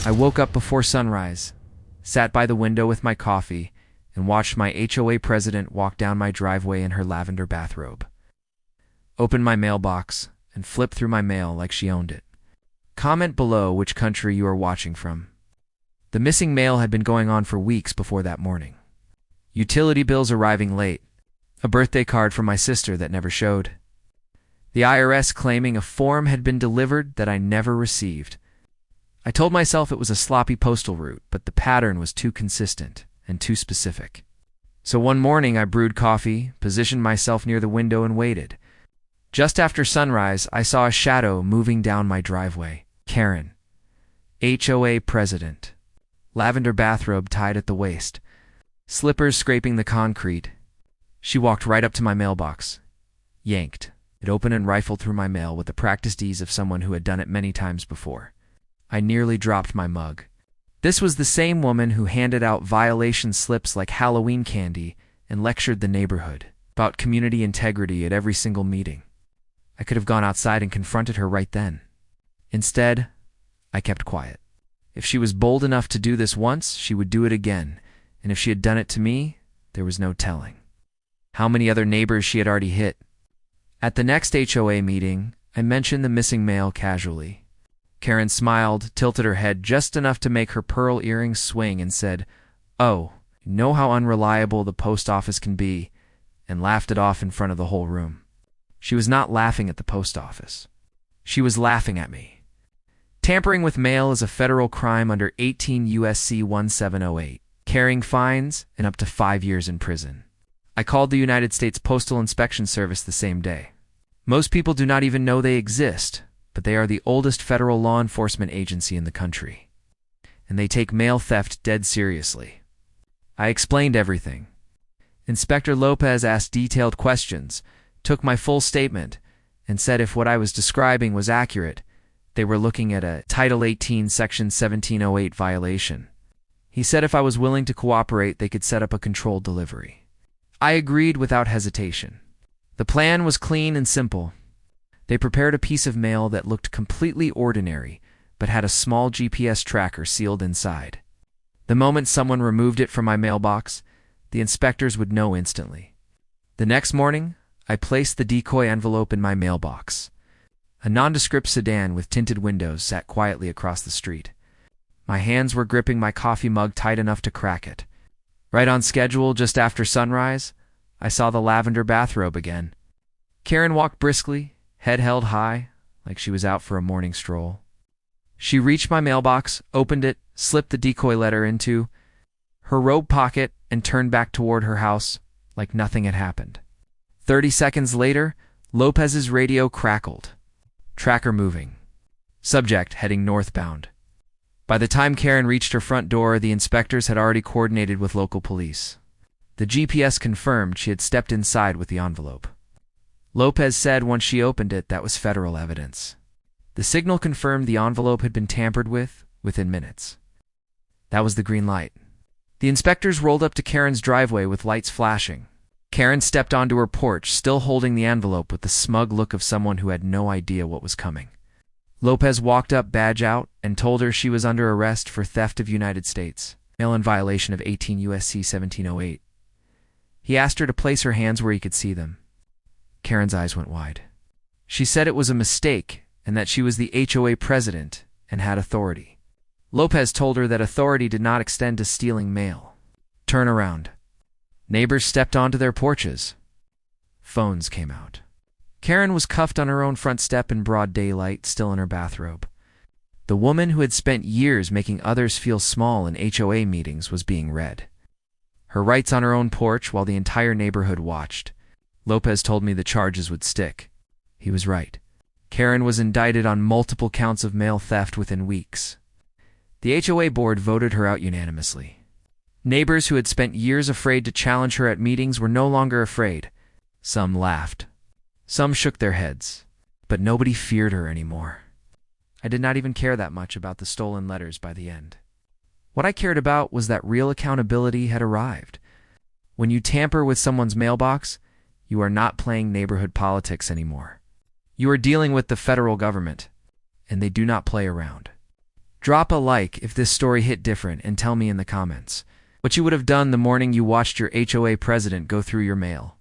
I woke up before sunrise, sat by the window with my coffee, and watched my HOA president walk down my driveway in her lavender bathrobe. Opened my mailbox and flipped through my mail like she owned it. Comment below which country you are watching from. The missing mail had been going on for weeks before that morning. Utility bills arriving late, a birthday card from my sister that never showed. The IRS claiming a form had been delivered that I never received. I told myself it was a sloppy postal route, but the pattern was too consistent and too specific. So one morning I brewed coffee, positioned myself near the window, and waited. Just after sunrise, I saw a shadow moving down my driveway. Karen, HOA president. Lavender bathrobe tied at the waist, slippers scraping the concrete. She walked right up to my mailbox, yanked it open, and rifled through my mail with the practiced ease of someone who had done it many times before. I nearly dropped my mug. This was the same woman who handed out violation slips like Halloween candy and lectured the neighborhood about community integrity at every single meeting. I could have gone outside and confronted her right then. Instead, I kept quiet. If she was bold enough to do this once, she would do it again, and if she had done it to me, there was no telling how many other neighbors she had already hit. At the next HOA meeting, I mentioned the missing mail casually. Karen smiled, tilted her head just enough to make her pearl earrings swing, and said, "Oh, you know how unreliable the post office can be," and laughed it off in front of the whole room. She was not laughing at the post office. She was laughing at me. Tampering with mail is a federal crime under 18 U.S.C. 1708, carrying fines and up to 5 years in prison. I called the United States Postal Inspection Service the same day. Most people do not even know they exist, but they are the oldest federal law enforcement agency in the country, and they take mail theft dead seriously. I explained everything. Inspector Lopez asked detailed questions, took my full statement, and said if what I was describing was accurate, they were looking at a Title 18, Section 1708 violation. He said if I was willing to cooperate, they could set up a controlled delivery. I agreed without hesitation. The plan was clean and simple. They prepared a piece of mail that looked completely ordinary, but had a small GPS tracker sealed inside. The moment someone removed it from my mailbox, the inspectors would know instantly. The next morning, I placed the decoy envelope in my mailbox. A nondescript sedan with tinted windows sat quietly across the street. My hands were gripping my coffee mug tight enough to crack it. Right on schedule, just after sunrise, I saw the lavender bathrobe again. Karen walked briskly, head held high, like she was out for a morning stroll. She reached my mailbox, opened it, slipped the decoy letter into her robe pocket, and turned back toward her house like nothing had happened. 30 seconds later, Lopez's radio crackled. Tracker moving. Subject heading northbound. By the time Karen reached her front door, the inspectors had already coordinated with local police. The GPS confirmed she had stepped inside with the envelope. Lopez said once she opened it, that was federal evidence. The signal confirmed the envelope had been tampered with within minutes. That was the green light. The inspectors rolled up to Karen's driveway with lights flashing. Karen stepped onto her porch, still holding the envelope with the smug look of someone who had no idea what was coming. Lopez walked up, badge out, and told her she was under arrest for theft of United States mail in violation of 18 U.S.C. 1708. He asked her to place her hands where he could see them. Karen's eyes went wide. She said it was a mistake and that she was the HOA president and had authority. Lopez told her that authority did not extend to stealing mail. Turn around. Neighbors stepped onto their porches. Phones came out. Karen was cuffed on her own front step in broad daylight, still in her bathrobe. The woman who had spent years making others feel small in HOA meetings was being read. Her rights on her own porch while the entire neighborhood watched. Lopez told me the charges would stick. He was right. Karen was indicted on multiple counts of mail theft within weeks. The HOA board voted her out unanimously. Neighbors who had spent years afraid to challenge her at meetings were no longer afraid. Some laughed. Some shook their heads. But nobody feared her anymore. I did not even care that much about the stolen letters by the end. What I cared about was that real accountability had arrived. When you tamper with someone's mailbox, you are not playing neighborhood politics anymore. You are dealing with the federal government, and they do not play around. Drop a like if this story hit different and tell me in the comments what you would have done the morning you watched your HOA president go through your mail.